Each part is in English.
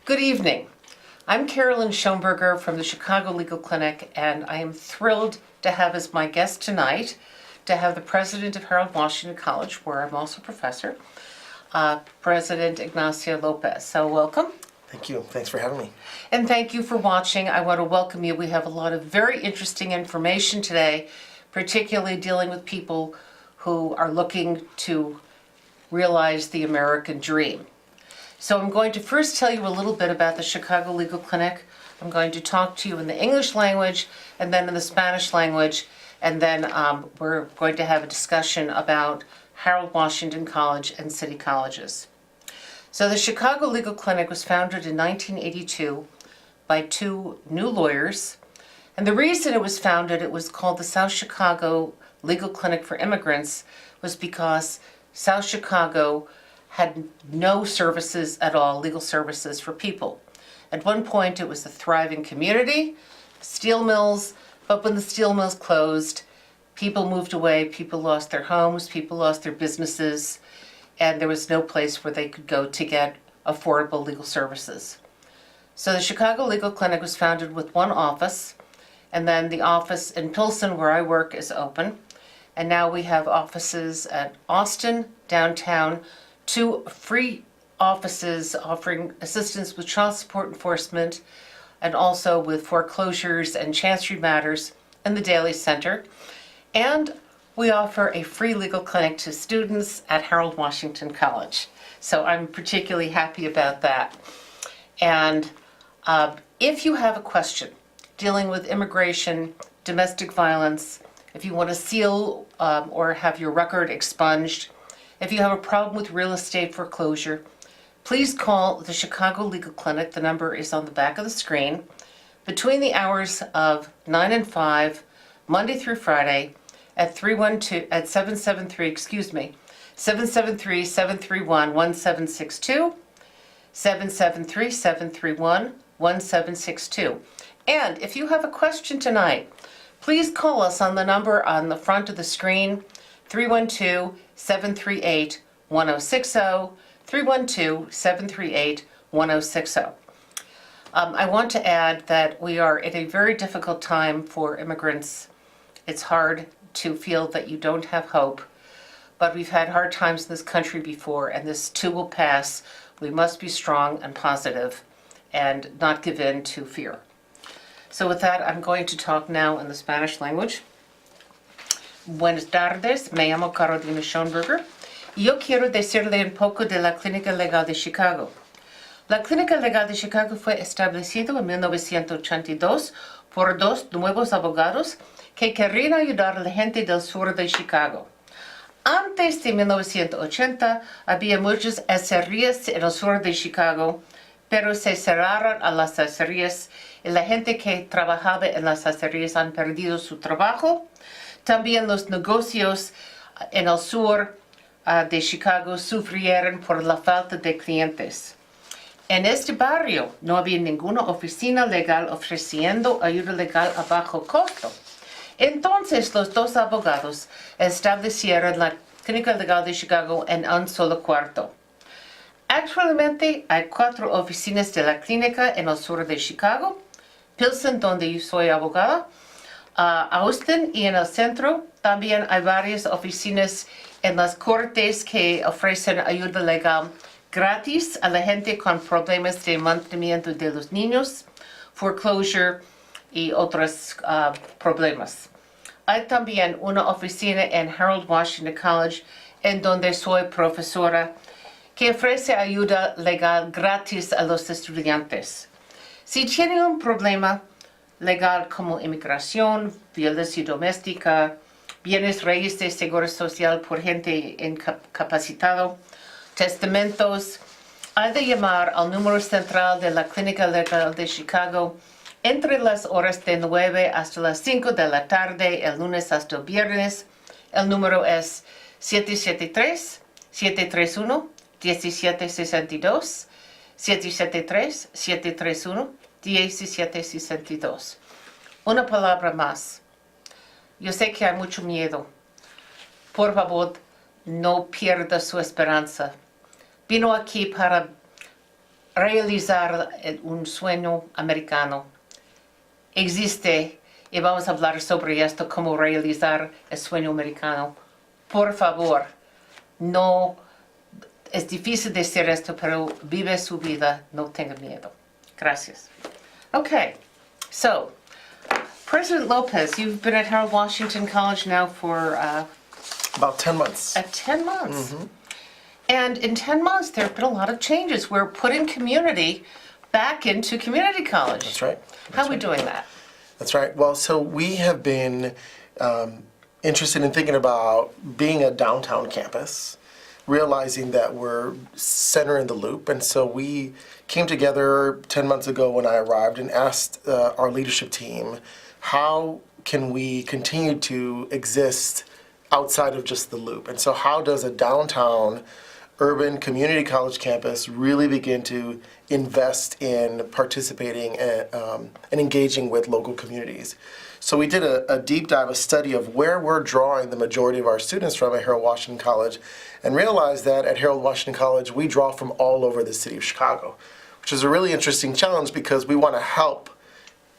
Good evening. I'm Carolyn Schoenberger from the Chicago Legal Clinic, and I am thrilled to have as my guest tonight to have the president of Harold Washington College, where I'm also a professor, President Ignacio Lopez. So welcome. Thank you. Thanks for having me. And thank you for watching. I want to welcome you. We have a lot of very interesting information today, particularly dealing with people who are looking to realize the American dream. So I'm going to first tell you a little bit about the Chicago Legal Clinic. I'm going to talk to you in the English language and then in the Spanish language, and then we're going to have a discussion about Harold Washington College and city colleges. So the Chicago Legal Clinic was founded in 1982 by two new lawyers, and the reason it was founded, it was called the South Chicago Legal Clinic for Immigrants, was because South Chicago had no services at all, legal services for people. At one point it was a thriving community, steel mills, but when the steel mills closed, people moved away, people lost their homes, people lost their businesses, and there was no place where they could go to get affordable legal services. So the Chicago Legal Clinic was founded with one office, and then the office in Pilsen, where I work, is open. And now we have offices at Austin, downtown, two free offices offering assistance with child support enforcement and also with foreclosures and chancery matters in the Daly Center. And we offer a free legal clinic to students at Harold Washington College. So I'm particularly happy about that. And if you have a question dealing with immigration, domestic violence, if you want to seal or have your record expunged, if you have a problem with real estate foreclosure, please call the Chicago Legal Clinic. The number is on the back of the screen. Between the hours of 9 and 5, Monday through Friday, at 773-731-1762, 773-731-1762. And if you have a question tonight, please call us on the number on the front of the screen, 312-738-1060, 312-738-1060. I want to add that we are at a very difficult time for immigrants. It's hard to feel that you don't have hope, but we've had hard times in this country before, and this too will pass. We must be strong and positive and not give in to fear. So with that, I'm going to talk now in the Spanish language. Buenas tardes, me llamo Carolina Schoenberger. Yo quiero decirle un poco de la Clínica Legal de Chicago. La Clínica Legal de Chicago fue establecida en 1982 por dos nuevos abogados que querían ayudar a la gente del sur de Chicago. Antes de 1980 había muchas acerías en el sur de Chicago, pero se cerraron a las acerías y la gente que trabajaba en las acerías han perdido su trabajo. También los negocios en el sur de Chicago sufrieron por la falta de clientes. En este barrio no había ninguna oficina legal ofreciendo ayuda legal a bajo costo. Entonces los dos abogados establecieron la Clínica Legal de Chicago en un solo cuarto. Actualmente hay 4 oficinas de la clínica en el sur de Chicago, Pilsen, donde yo soy abogada, Austin y en el centro. También hay varias oficinas en las cortes que ofrecen ayuda legal gratis a la gente con problemas de mantenimiento de los niños, foreclosure y otros problemas. Hay también una oficina en Harold Washington College en donde soy profesora que ofrece ayuda legal gratis a los estudiantes. Si tienen un problema legal como inmigración, violencia doméstica, bienes raíces de seguro social por gente incapacitada, testamentos, hay de llamar al número central de la Clínica Legal de Chicago entre las horas de 9 hasta las 5 de la tarde, el lunes hasta el viernes. El número es 773-731-1762, 773-731-1762. Una palabra más. Yo sé que hay mucho miedo. Por favor, no pierda su esperanza. Vino aquí para realizar un sueño americano. Existe y vamos a hablar sobre esto, cómo realizar el sueño americano. Por favor, no, es difícil decir esto, pero vive su vida, no tenga miedo. Gracias. Okay, so President Lopez, you've been at Harold Washington College now for About 10 months. 10 months. And in 10 months, there have been a lot of changes. We're putting community back into community college. That's right. How are we doing that? That's right. Well, so we have been interested in thinking about being a downtown campus, realizing that we're center in the loop. And so we came together 10 months ago when I arrived and asked our leadership team, how can we continue to exist outside of just the loop? And so how does a downtown urban community college campus really begin to invest in participating and engaging with local communities? So we did a deep dive, a study of where we're drawing the majority of our students from at Harold Washington College, and realized that at Harold Washington College, we draw from all over the city of Chicago, which is a really interesting challenge because we want to help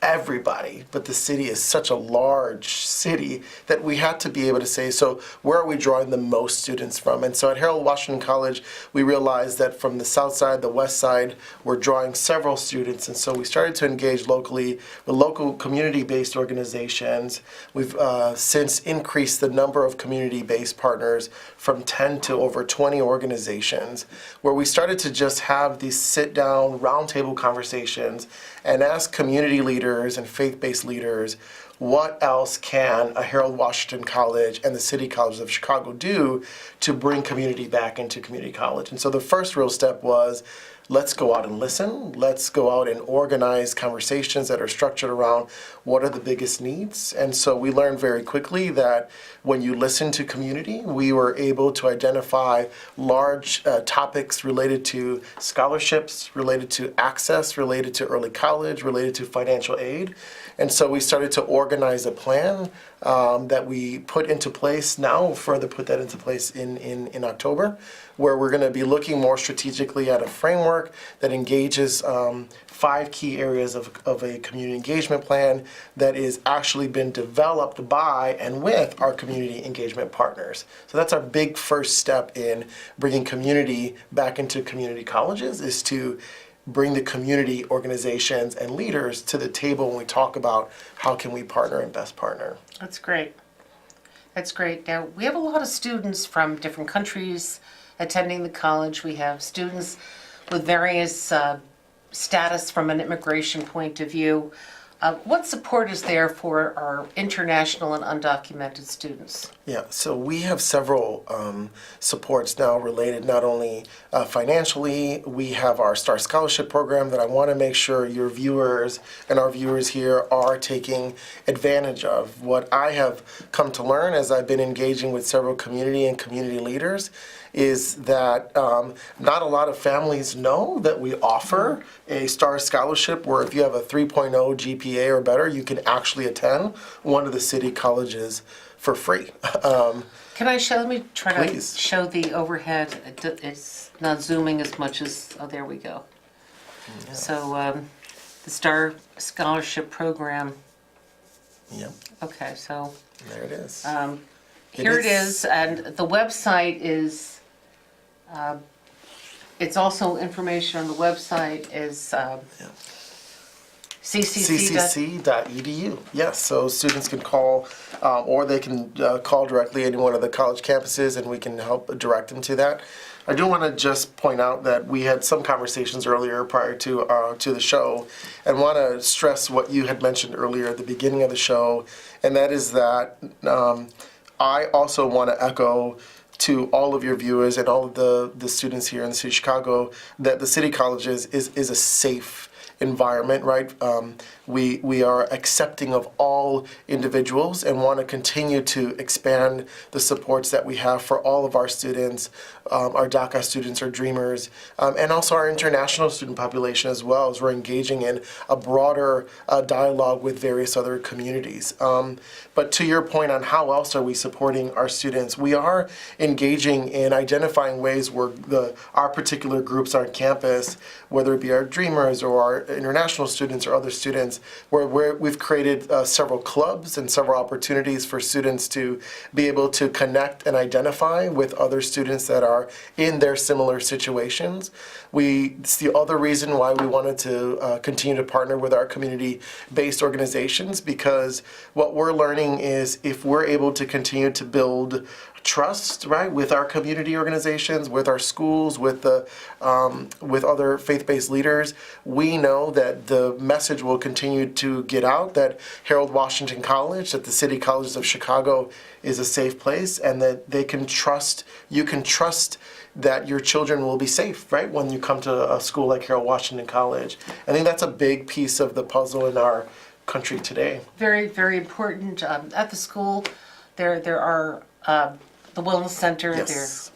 everybody, but the city is such a large city that we had to be able to say, so where are we drawing the most students from? And so at Harold Washington College, we realized that from the south side, the west side, we're drawing several students. And so we started to engage locally with local community-based organizations. We've since increased the number of community-based partners from 10 to over 20 organizations, where we started to just have these sit-down, roundtable conversations and ask community leaders and faith-based leaders, what else can a Harold Washington College and the City Colleges of Chicago do to bring community back into community college? And so the first real step was, let's go out and listen. Let's go out and organize conversations that are structured around what are the biggest needs. And so we learned very quickly that when you listen to community, we were able to identify large topics related to scholarships, related to access, related to early college, related to financial aid. And so we started to organize a plan that we put into place now, we'll further put that into place in October, where we're going to be looking more strategically at a framework that engages 5 key areas of a community engagement plan that is actually been developed by and with our community engagement partners. So that's our big first step in bringing community back into community colleges, is to bring the community organizations and leaders to the table when we talk about how can we partner and best partner. That's great. That's great. Now, we have a lot of students from different countries attending the college. We have students with various status from an immigration point of view. What support is there for our international and undocumented students? Yeah, so we have several supports now related not only financially. We have our Star Scholarship program that I want to make sure your viewers and our viewers here are taking advantage of. What I have come to learn as I've been engaging with several community and community leaders is that not a lot of families know that we offer a Star Scholarship where if you have a 3.0 GPA or better, you can actually attend one of the city colleges for free. Can I show, let me try Please. to show the overhead. It's not zooming as much as, oh, there we go. Yeah. So the Star Scholarship Program, Yep, okay, so there it is. here it is, and the website is, it's also information on the website is CCC. ccc.edu. Yes, so students can call, or they can call directly any one of the college campuses, and we can help direct them to that. I do want to just point out that we had some conversations earlier prior to the show, and want to stress what you had mentioned earlier at the beginning of the show, and that is that I also want to echo to all of your viewers and all of the students here in the city of Chicago that the City Colleges is a safe environment, right? We are accepting of all individuals and want to continue to expand the supports that we have for all of our students, our DACA students, our Dreamers, and also our international student population as well, as we're engaging in a broader dialogue with various other communities. But to your point on how else are we supporting our students, we are engaging in identifying ways where our particular groups on campus, whether it be our Dreamers or our international students or other students, where we've created several clubs and several opportunities for students to be able to connect and identify with other students that are in their similar situations. It's the other reason why we wanted to continue to partner with our community-based organizations, because what we're learning is if we're able to continue to build trust, right, with our community organizations, with our schools, with other faith-based leaders, we know that the message will continue to get out that Harold Washington College, that the City Colleges of Chicago is a safe place, and that you can trust that your children will be safe, right, when you come to a school like Harold Washington College. I think that's a big piece of the puzzle in our country today. Very, very important. At the school, there are the wellness center. Yes. There is.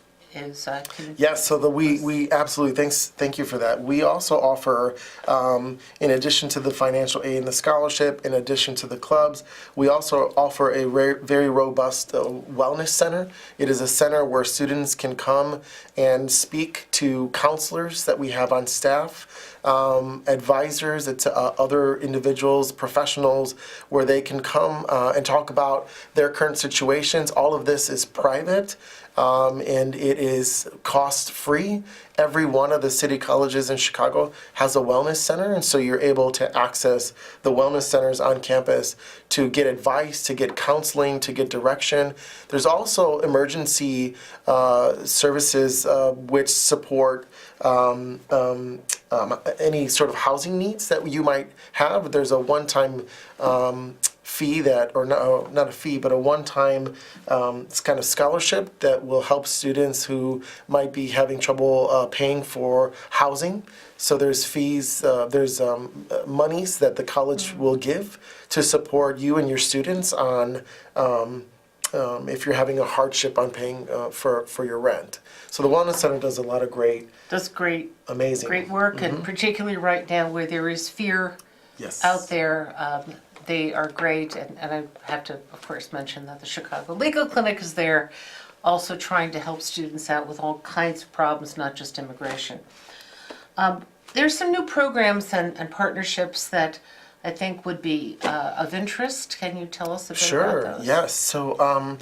Yes, so we absolutely, thank you for that. We also offer, in addition to the financial aid and the scholarship, in addition to the clubs, we also offer a very robust wellness center. It is a center where students can come and speak to counselors that we have on staff, advisors, other individuals, professionals, where they can come and talk about their current situations. All of this is private. And it is cost-free. Every one of the city colleges in Chicago has a wellness center, and so you're able to access the wellness centers on campus to get advice, to get counseling, to get direction. There's also emergency services which support any sort of housing needs that you might have. There's a one-time fee not a fee, but a one-time kind of scholarship that will help students who might be having trouble paying for housing. So there's fees, there's monies that the college will give to support you and your students on if you're having a hardship on paying for your rent. So the Wellness Center does a lot of amazing, great work, and particularly right now where there is fear out there. They are great, and I have to, of course, mention that the Chicago Legal Clinic is there, also trying to help students out with all kinds of problems, not just immigration. There's some new programs and partnerships that I think would be of interest. Can you tell us a bit about those? Yes. So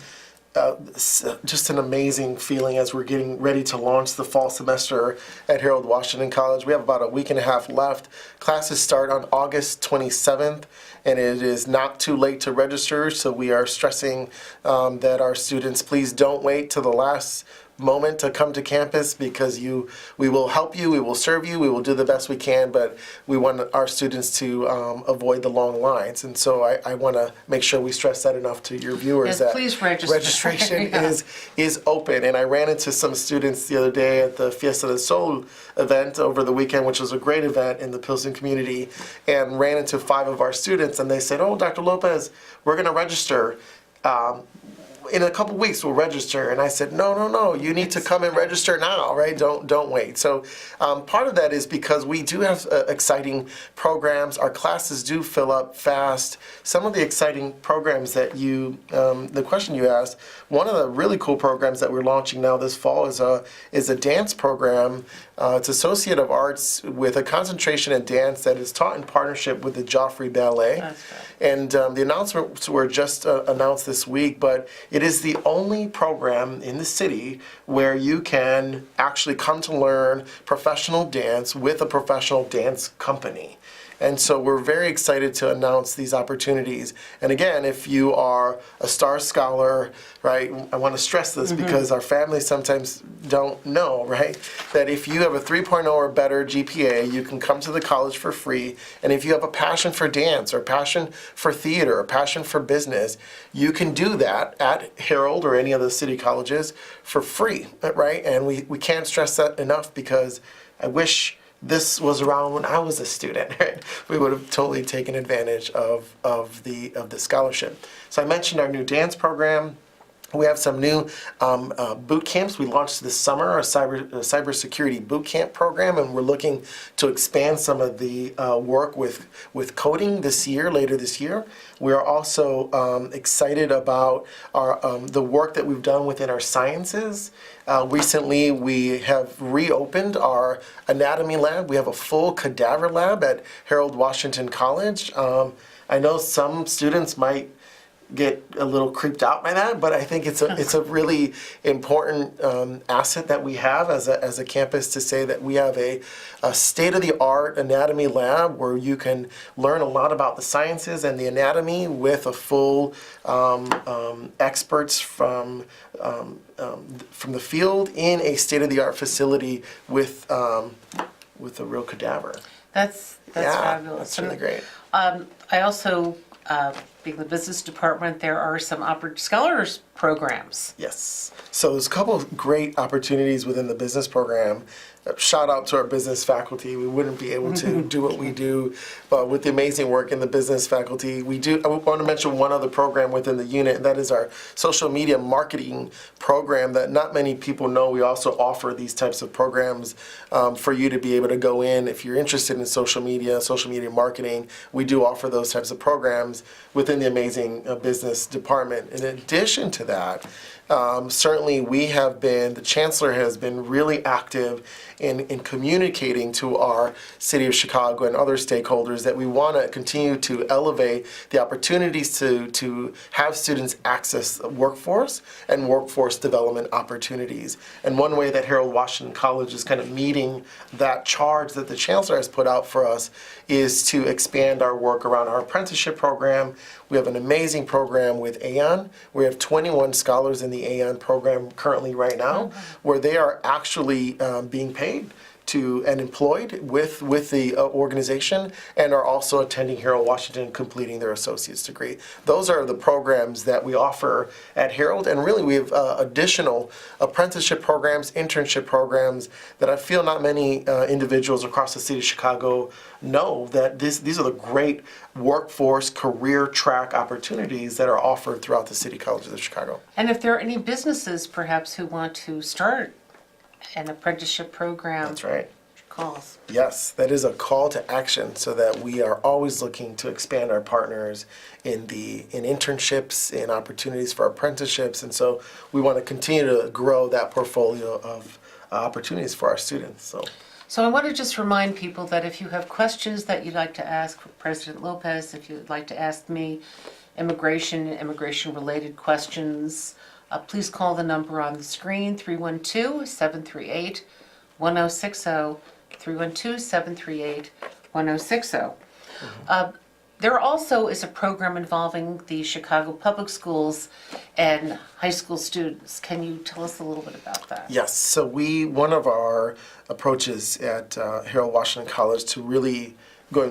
just an amazing feeling as we're getting ready to launch the fall semester at Harold Washington College. We have about a week and a half left. Classes start on August 27th, and it is not too late to register, so we are stressing that our students, please don't wait till the last moment to come to campus, because we will help you, we will serve you, we will do the best we can, but we want our students to avoid the long lines. And so I want to make sure we stress that enough to your viewers. Yes, that please register. Registration Yeah. is open. And I ran into some students the other day at the Fiesta del Sol event over the weekend, which was a great event in the Pilsen community, and ran into 5 of our students, and they said, "Oh, Dr. Lopez, we're going to register. In a couple weeks we'll register." And I said, no, you need to come and register now, right? Don't wait. So part of that is because we do have exciting programs. Our classes do fill up fast. Some of the exciting programs that the question you asked, one of the really cool programs that we're launching now this fall is a dance program. It's Associate of Arts with a concentration in dance that is taught in partnership with the Joffrey Ballet. That's right. And the announcements were just announced this week, but it is the only program in the city where you can actually come to learn professional dance with a professional dance company. And so we're very excited to announce these opportunities. And again, if you are a star scholar, right, I want to stress this because our families sometimes don't know, right, that if you have a 3.0 or better GPA, you can come to the college for free. And if you have a passion for dance or passion for theater or passion for business, you can do that at Harold or any of the city colleges for free, right? And we can't stress that enough, because I wish this was around when I was a student, right? We would have totally taken advantage of the scholarship. So I mentioned our new dance program. We have some new boot camps. We launched this summer a cybersecurity boot camp program, and we're looking to expand some of the work with coding later this year. We are also excited about the work that we've done within our sciences. Recently, we have reopened our anatomy lab. We have a full cadaver lab at Harold Washington College. I know some students might get a little creeped out by that, but I think it's a really important asset that we have as a campus to say that we have a state-of-the-art anatomy lab where you can learn a lot about the sciences and the anatomy with a full experts from the field in a state-of-the-art facility with a real cadaver. That's fabulous. That's really great. I also, being the business department, there are some scholars programs. Yes. So there's a couple of great opportunities within the business program. Shout out to our business faculty. We wouldn't be able to do what we do with the amazing work in the business faculty. I want to mention one other program within the unit, and that is our social media marketing program that not many people know. We also offer these types of programs for you to be able to go in. If you're interested in social media marketing, we do offer those types of programs within the amazing business department. In addition to that, certainly the Chancellor has been really active in communicating to our City of Chicago and other stakeholders that we want to continue to elevate the opportunities to have students access the workforce and workforce development opportunities. And one way that Harold Washington College is kind of meeting that charge that the Chancellor has put out for us is to expand our work around our apprenticeship program. We have an amazing program with AON. We have 21 scholars in the AON program currently right now, where they are actually being paid and employed with the organization and are also attending Harold Washington and completing their associate's degree. Those are the programs that we offer at Harold, and really we have additional apprenticeship programs, internship programs that I feel not many individuals across the city of Chicago know that these are the great workforce career track opportunities that are offered throughout the city colleges of Chicago. And if there are any businesses perhaps who want to start an apprenticeship program. That's right. Calls. Yes, that is a call to action so that we are always looking to expand our partners in internships, in opportunities for apprenticeships. And so we want to continue to grow that portfolio of opportunities for our students. So I want to just remind people that if you have questions that you'd like to ask President Lopez, if you'd like to ask me immigration-related questions, please call the number on the screen, 312-738-1060, 312-738-1060. There also is a program involving the Chicago Public Schools and high school students. Can you tell us a little bit about that? Yes, so one of our approaches at Harold Washington College to really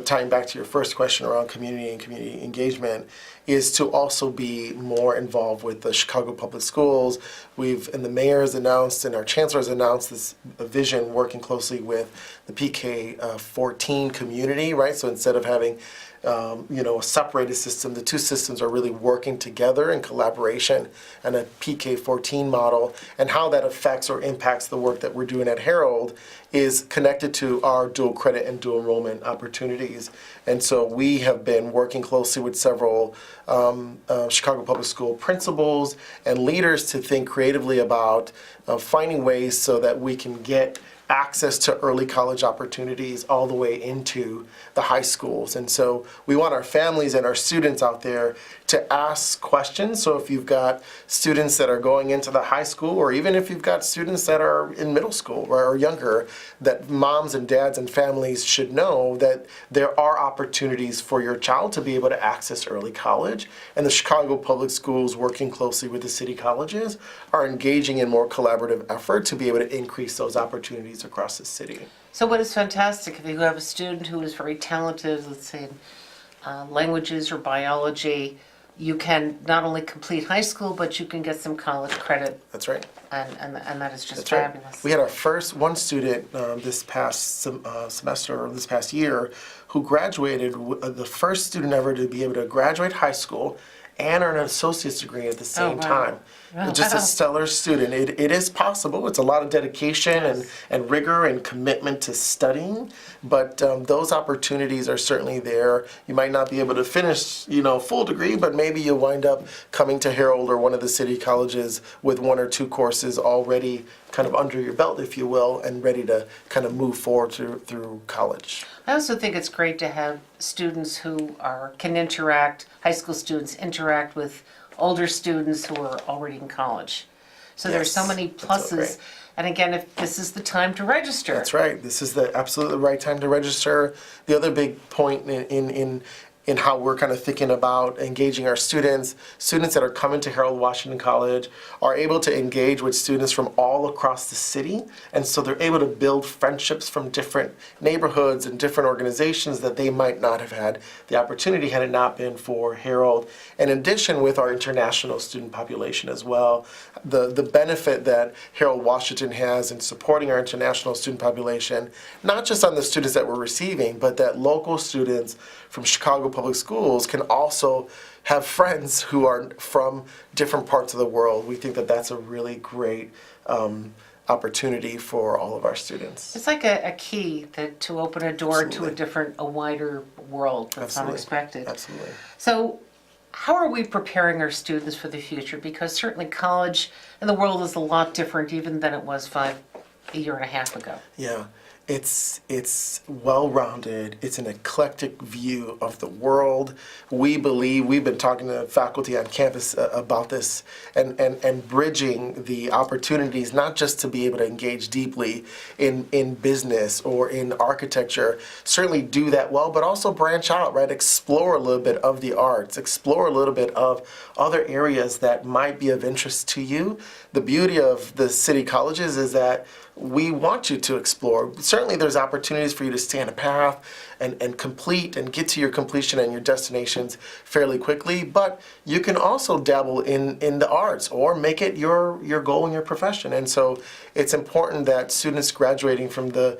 tying back to your first question around community and community engagement, is to also be more involved with the Chicago Public Schools. And the mayor has announced and our chancellor has announced this vision working closely with the PK-14 community, right? So instead of having a separated system, the two systems are really working together in collaboration and a PK-14 model, and how that affects or impacts the work that we're doing at Harold is connected to our dual credit and dual enrollment opportunities. And so we have been working closely with several Chicago Public School principals and leaders to think creatively about finding ways so that we can get access to early college opportunities all the way into the high schools. And so we want our families and our students out there to ask questions. So if you've got students that are going into the high school, or even if you've got students that are in middle school or younger, that moms and dads and families should know that there are opportunities for your child to be able to access early college. And the Chicago Public Schools, working closely with the city colleges, are engaging in more collaborative effort to be able to increase those opportunities across the city. So what is fantastic, if you have a student who is very talented, let's say in languages or biology, you can not only complete high school, but you can get some college credit, That's right. and that is just That's right. fabulous. We had our first one student this past semester, or this past year, who graduated, the first student ever to be able to graduate high school and earn an associate's degree at the same wow. time. Wow. Just a stellar student. It is possible. It's a lot of dedication and rigor and commitment to studying, but those opportunities are certainly there. You might not be able to finish, full degree, but maybe you'll wind up coming to Harold or one of the city colleges with one or two courses already kind of under your belt, if you will, and ready to kind of move forward through college. I also think it's great to have students who can interact, high school students interact with older students who are already in college. So there's so Yes, many that's so pluses. great. And again, if this is the time to register. That's right. This is the absolutely right time to register. The other big point in how we're kind of thinking about engaging our students that are coming to Harold Washington College are able to engage with students from all across the city. And so they're able to build friendships from different neighborhoods and different organizations that they might not have had the opportunity had it not been for Harold. And in addition, with our international student population as well, the benefit that Harold Washington has in supporting our international student population, not just on the students that we're receiving, but that local students from Chicago Public Schools can also have friends who are from different parts of the world. We think that that's a really great opportunity for all of our students. It's like a key to open a door Absolutely. to a wider world that's Absolutely. unexpected. Absolutely. So how are we preparing our students for the future? Because certainly college and the world is a lot different even than it was a year and a half ago. Yeah. It's well-rounded. It's an eclectic view of the world. We believe, we've been talking to faculty on campus about this and bridging the opportunities, not just to be able to engage deeply in business or in architecture, certainly do that well, but also branch out, right? Explore a little bit of the arts, explore a little bit of other areas that might be of interest to you. The beauty of the city colleges is that we want you to explore. Certainly there's opportunities for you to stay on a path and complete and get to your completion and your destinations fairly quickly, but you can also dabble in the arts or make it your goal in your profession. And so it's important that students graduating from the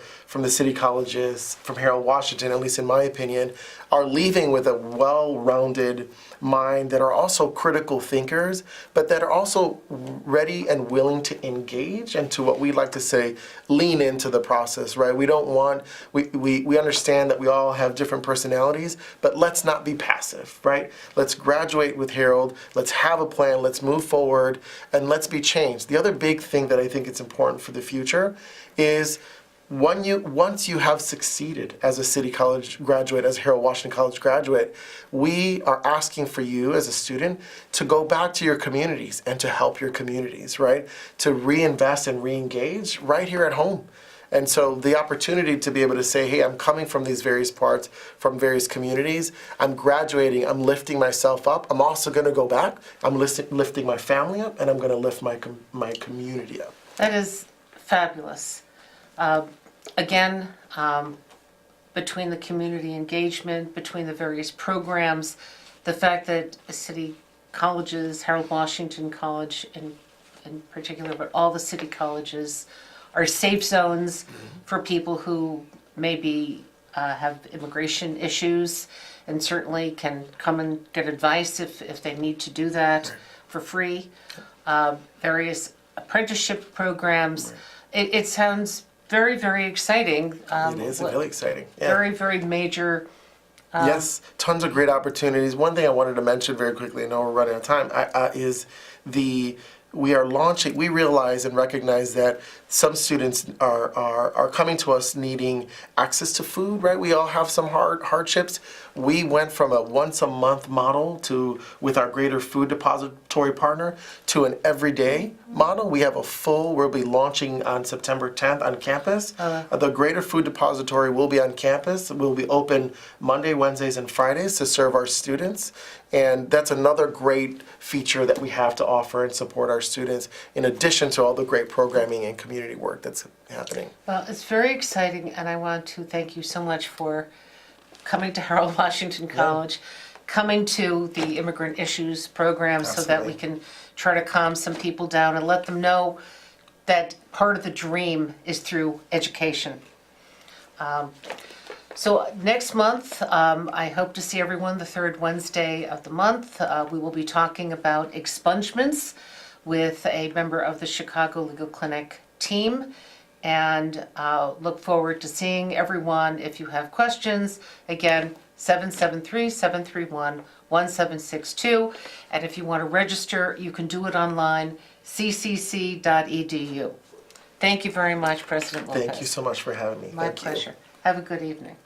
city colleges, from Harold Washington, at least in my opinion, are leaving with a well-rounded mind that are also critical thinkers, but that are also ready and willing to engage and to what we like to say, lean into the process, right? We don't want, we understand that we all have different personalities, but let's not be passive, right? Let's graduate with Harold, let's have a plan, let's move forward, and let's be changed. The other big thing that I think it's important for the future is once you have succeeded as a City College graduate, as a Harold Washington College graduate, we are asking for you as a student to go back to your communities and to help your communities, right? To reinvest and re-engage right here at home. And so the opportunity to be able to say, hey, I'm coming from these various parts, from various communities, I'm graduating, I'm lifting myself up, I'm also going to go back, I'm lifting my family up, and I'm going to lift my community up. That is fabulous. Again, between the community engagement, between the various programs, the fact that city colleges, Harold Washington College in particular, but all the city colleges are safe zones for people who maybe have immigration issues and certainly can come and get advice if they need to do that for free. Various apprenticeship programs. It sounds very, very exciting. It is really exciting. Yeah. Very, very major. Yes, tons of great opportunities. One thing I wanted to mention very quickly, I know we're running out of time, is we are launching, we realize and recognize that some students are coming to us needing access to food, right? We all have some hardships. We went from a once a month model with our Greater Food Depository partner to an everyday model. We have we'll be launching on September 10th on campus. The Greater Food Depository will be on campus. We'll be open Monday, Wednesdays, and Fridays to serve our students. And that's another great feature that we have to offer and support our students, in addition to all the great programming and community work that's happening. Well, it's very exciting, and I want to thank you so much for coming to Harold Washington College, coming to the Immigrant Issues Program so that we Absolutely. can try to calm some people down and let them know that part of the dream is through education. So next month, I hope to see everyone the third Wednesday of the month. We will be talking about expungements with a member of the Chicago Legal Clinic team. And look forward to seeing everyone. If you have questions, again, 773-731-1762. And if you want to register, you can do it online, ccc.edu. Thank you very much, President Lopez. Thank you so much for having me. My Thank you. pleasure. Have a good evening.